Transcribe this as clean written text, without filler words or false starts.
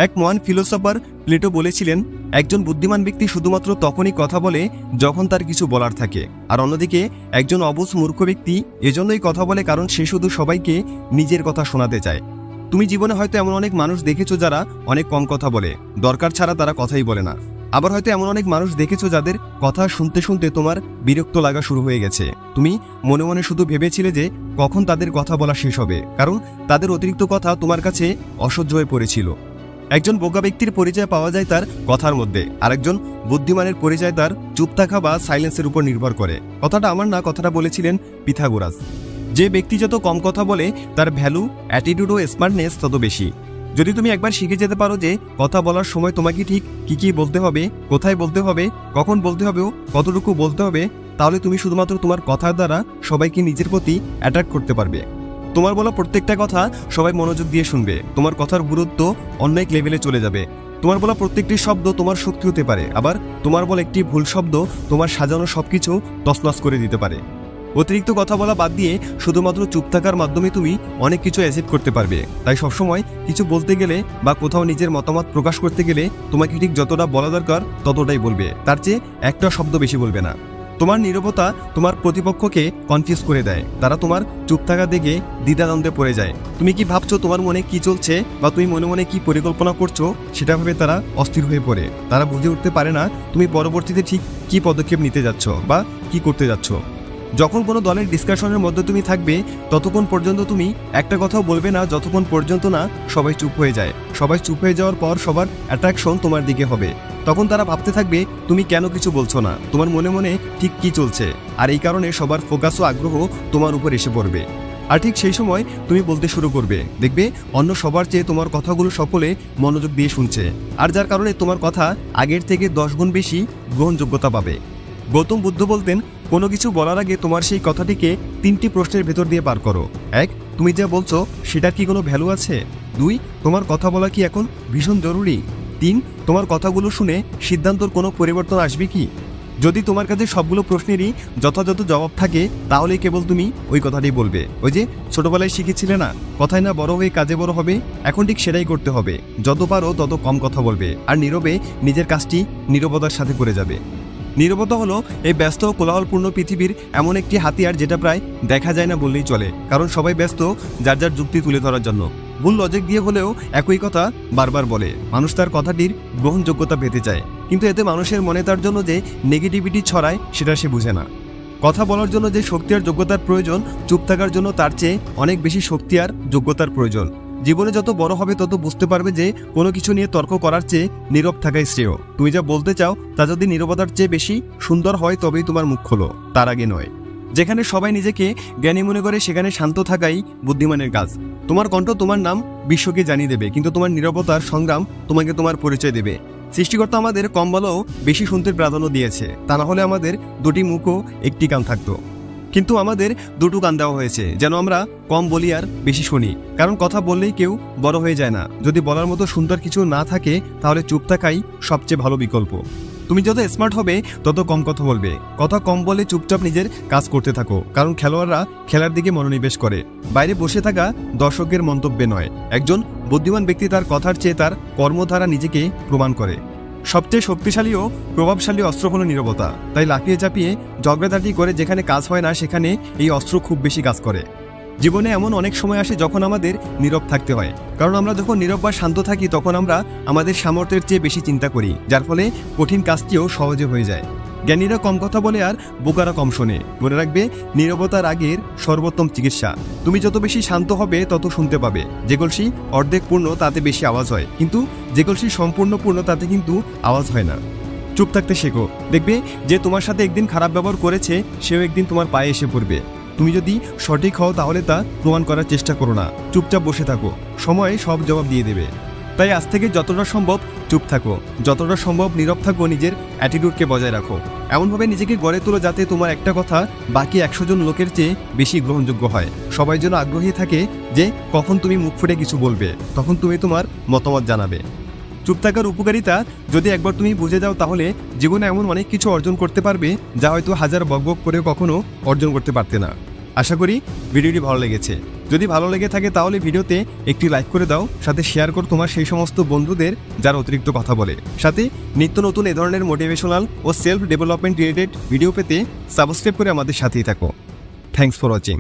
এক মহান philosopher Plato বলেছিলেন, একজন বুদ্ধিমান ব্যক্তি শুধুমাত্র তখনই কথা বলে যখন তার কিছু বলার থাকে, আর অন্যদিকে একজন অবুঝ মূর্খ ব্যক্তি এজন্যই কথা বলে কারণ সে শুধু সবাইকে নিজের কথা শোনাতে চায়। তুমি জীবনে হয়তো এমন অনেক মানুষ দেখেছো যারা অনেক কম কথা বলে, দরকার ছাড়া তারা কথাই বলে না। আবার হয়তো এমন অনেক মানুষ দেখেছো যাদের কথা শুনতে শুনতে তোমার বিরক্ত লাগা শুরু হয়ে গেছে। তুমি মনে মনে শুধু ভেবেছিলে যে কখন তাদের কথা বলা শেষ হবে, কারণ তাদের অতিরিক্ত কথা তোমার কাছে অসহ্য হয়ে পড়েছিল। একজন বোকা ব্যক্তির পরিচয় পাওয়া যায় তার কথার মধ্যে, আর একজন বুদ্ধিমানের পরিচয় তার চুপ থাকা বা সাইলেন্সের উপর নির্ভর করে। কথাটা আমার না, কথাটা বলেছিলেন পিথাগোরাস। যে ব্যক্তি যত কম কথা বলে তার ভ্যালু, অ্যাটিটিউড ও স্মার্টনেস তত বেশি। যদি তুমি একবার শিখে যেতে পারো যে কথা বলার সময় তোমাকে ঠিক কি বলতে হবে, কোথায় বলতে হবে, কখন বলতে হবে ও কতটুকু বলতে হবে, তাহলে তুমি শুধুমাত্র তোমার কথার দ্বারা সবাইকে নিজের প্রতি অ্যাট্রাক্ট করতে পারবে। তোমার বলা প্রত্যেকটা কথা সবাই মনোযোগ দিয়ে শুনবে, তোমার কথার গুরুত্ব অন্য এক লেভেলে চলে যাবে। তোমার বলা প্রত্যেকটি শব্দ তোমার শক্তি হতে পারে, আবার তোমার বলা একটি ভুল শব্দ তোমার সাজানো সবকিছু তছনছ করে দিতে পারে। অতিরিক্ত কথা বলা বাদ দিয়ে শুধুমাত্র চুপ থাকার মাধ্যমে তুমি অনেক কিছু অ্যাচিভ করতে পারবে। তাই সবসময় কিছু বলতে গেলে বা কোথাও নিজের মতামত প্রকাশ করতে গেলে তোমাকে ঠিক যতটা বলা দরকার ততটাই বলবে, তার চেয়ে একটা শব্দ বেশি বলবে না। তোমার নীরবতা তোমার প্রতিপক্ষকে কনফিউজ করে দেয়, তারা তোমার চুপ থাকা দেখে দ্বিধাদ্বন্দ্বে পড়ে যায়। তুমি কি ভাবছো, তোমার মনে কি চলছে, বা তুমি মনে মনে কি পরিকল্পনা করছো সেটা ভেবে তারা অস্থির হয়ে পড়ে। তারা বুঝে উঠতে পারে না তুমি পরবর্তীতে ঠিক কি পদক্ষেপ নিতে যাচ্ছ বা কি করতে যাচ্ছ। যখন কোনো দলের ডিসকাশনের মধ্যে তুমি থাকবে ততক্ষণ পর্যন্ত তুমি একটা কথাও বলবে না যতক্ষণ পর্যন্ত না সবাই চুপ হয়ে যায়। সবাই চুপ হয়ে যাওয়ার পর সবার অ্যাট্রাকশন তোমার দিকে হবে। তখন তারা ভাবতে থাকবে তুমি কেন কিছু বলছো না, তোমার মনে মনে ঠিক কি চলছে, আর এই কারণে সবার ফোকাস ও আগ্রহ তোমার উপর এসে পড়বে। আর ঠিক সেই সময় তুমি বলতে শুরু করবে, দেখবে অন্য সবার চেয়ে তোমার কথাগুলো সকলে মনোযোগ দিয়ে শুনছে, আর যার কারণে তোমার কথা আগের থেকে 10 গুণ বেশি গ্রহণযোগ্যতা পাবে। গৌতম বুদ্ধ বলতেন, কোনো কিছু বলার আগে তোমার সেই কথাটিকে 3টি প্রশ্নের ভেতর দিয়ে পার করো। 1, তুমি যা বলছো সেটার কি কোনো ভ্যালু আছে? 2, তোমার কথা বলা কি এখন ভীষণ জরুরি? 3, তোমার কথাগুলো শুনে সিদ্ধান্তর কোনো পরিবর্তন আসবে কি? যদি তোমার কাছে সবগুলো প্রশ্নেরই যথাযথ জবাব থাকে তাহলে কেবল তুমি ওই কথাটি বলবে। ওই যে ছোটবেলায় শিখেছিলে না, কথায় না বড় হয়ে কাজে বড় হবে, এখন ঠিক সেটাই করতে হবে। যত পারো তত কম কথা বলবে, আর নীরবে নিজের কাজটি নীরবতার সাথে করে যাবে। নীরবতা হলো এই ব্যস্ত কোলাহলপূর্ণ পৃথিবীর এমন একটি হাতিয়ার যেটা প্রায় দেখা যায় না বললেই চলে, কারণ সবাই ব্যস্ত যার যার যুক্তি তুলে ধরার জন্য। ভুল লজিক দিয়ে হলেও একই কথা বারবার বলে। মানুষ তার কথাটির গ্রহণযোগ্যতা পেতে চায়, কিন্তু এতে মানুষের মনে তার জন্য যে নেগেটিভিটি ছড়ায় সেটা সে বুঝে না। কথা বলার জন্য যে শক্তি আর যোগ্যতার প্রয়োজন, চুপ থাকার জন্য তার চেয়ে অনেক বেশি শক্তি আর যোগ্যতার প্রয়োজন। জীবনে যত বড় হবে তত বুঝতে পারবে যে কোনো কিছু নিয়ে তর্ক করার চেয়ে নীরব থাকাই শ্রেয়। তুমি যা বলতে চাও তা যদি নীরবতার চেয়ে বেশি সুন্দর হয় তবেই তোমার মুখ খোলো, তার আগে নয়। যেখানে সবাই নিজেকে জ্ঞানী মনে করে সেখানে শান্ত থাকাই বুদ্ধিমানের কাজ। তোমার কণ্ঠ তোমার নাম বিশ্বকে জানিয়ে দেবে, কিন্তু তোমার নীরবতার সংগ্রাম তোমাকে তোমার পরিচয় দেবে। সৃষ্টিকর্তা আমাদের কম বলেও বেশি শুনতে প্রাধান্য দিয়েছে, তা না হলে আমাদের 2টি মুখ ও 1টি কান থাকতো। কিন্তু আমাদের 2টো কান দেওয়া হয়েছে যেন আমরা কম বলি আর বেশি শুনি, কারণ কথা বললেই কেউ বড় হয়ে যায় না। যদি বলার মতো সুন্দর কিছু না থাকে তাহলে চুপ থাকাই সবচেয়ে ভালো বিকল্প। তুমি যত স্মার্ট হবে তত কম কথা বলবে। কথা কম বলে চুপচাপ নিজের কাজ করতে থাকো, কারণ খেলোয়াড়রা খেলার দিকে মনোনিবেশ করে, বাইরে বসে থাকা দর্শকের মন্তব্যে নয়। একজন বুদ্ধিমান ব্যক্তি তার কথার চেয়ে তার কর্ম দ্বারা নিজেকে প্রমাণ করে। সবচেয়ে শক্তিশালী ও প্রভাবশালী অস্ত্র হলো নীরবতা। তাই লাফিয়ে চাপিয়ে ঝগড়াঝাটি করে যেখানে কাজ হয় না সেখানে এই অস্ত্র খুব বেশি কাজ করে। জীবনে এমন অনেক সময় আসে যখন আমাদের নীরব থাকতে হয়, কারণ আমরা যখন নীরব বা শান্ত থাকি তখন আমরা আমাদের সামর্থ্যের চেয়ে বেশি চিন্তা করি, যার ফলে কঠিন কাজটিও সহজে হয়ে যায়। জ্ঞানীরা কম কথা বলে আর বোকারা কম শোনে। মনে রাখবে, নীরবতার আগের সর্বোত্তম চিকিৎসা। তুমি যত বেশি শান্ত হবে তত শুনতে পাবে। যে কলসি অর্ধেক পূর্ণ তাতে বেশি আওয়াজ হয়, কিন্তু যে কলসি সম্পূর্ণ পূর্ণ তাতে কিন্তু আওয়াজ হয় না। চুপ থাকতে শেখো, দেখবে যে তোমার সাথে একদিন খারাপ ব্যবহার করেছে সেও একদিন তোমার পায়ে এসে পড়বে। তুমি যদি সঠিক হও তাহলে তা প্রমাণ করার চেষ্টা করো না, চুপচাপ বসে থাকো, সময় সব জবাব দিয়ে দেবে। তাই আজ থেকে যতটা সম্ভব চুপ থাকো, যতটা সম্ভব নীরব থাকো, নিজের অ্যাটিটিউডকে বজায় রাখো। এমনভাবে নিজেকে গড়ে তোলো যাতে তোমার একটা কথা বাকি 100 জন লোকের চেয়ে বেশি গ্রহণযোগ্য হয়। সবাই যেন আগ্রহী থাকে যে কখন তুমি মুখ ফুটে কিছু বলবে, তখন তুমি তোমার মতামত জানাবে। চুপ থাকার উপকারিতা যদি একবার তুমি বুঝে যাও তাহলে জীবনে এমন অনেক কিছু অর্জন করতে পারবে যা হয়তো হাজার বকবক করে কখনো অর্জন করতে পারতে না। আশা করি ভিডিওটি ভালো লেগেছে। যদি ভালো লেগে থাকে তাহলে ভিডিওতে একটি লাইক করে দাও, সাথে শেয়ার করো তোমার সেই সমস্ত বন্ধুদের যারা অতিরিক্ত কথা বলে। সাথে নিত্য নতুন এ ধরনের মোটিভেশনাল ও সেলফ ডেভেলপমেন্ট রিলেটেড ভিডিও পেতে সাবস্ক্রাইব করে আমাদের সাথেই থাকো। Thanks for watching.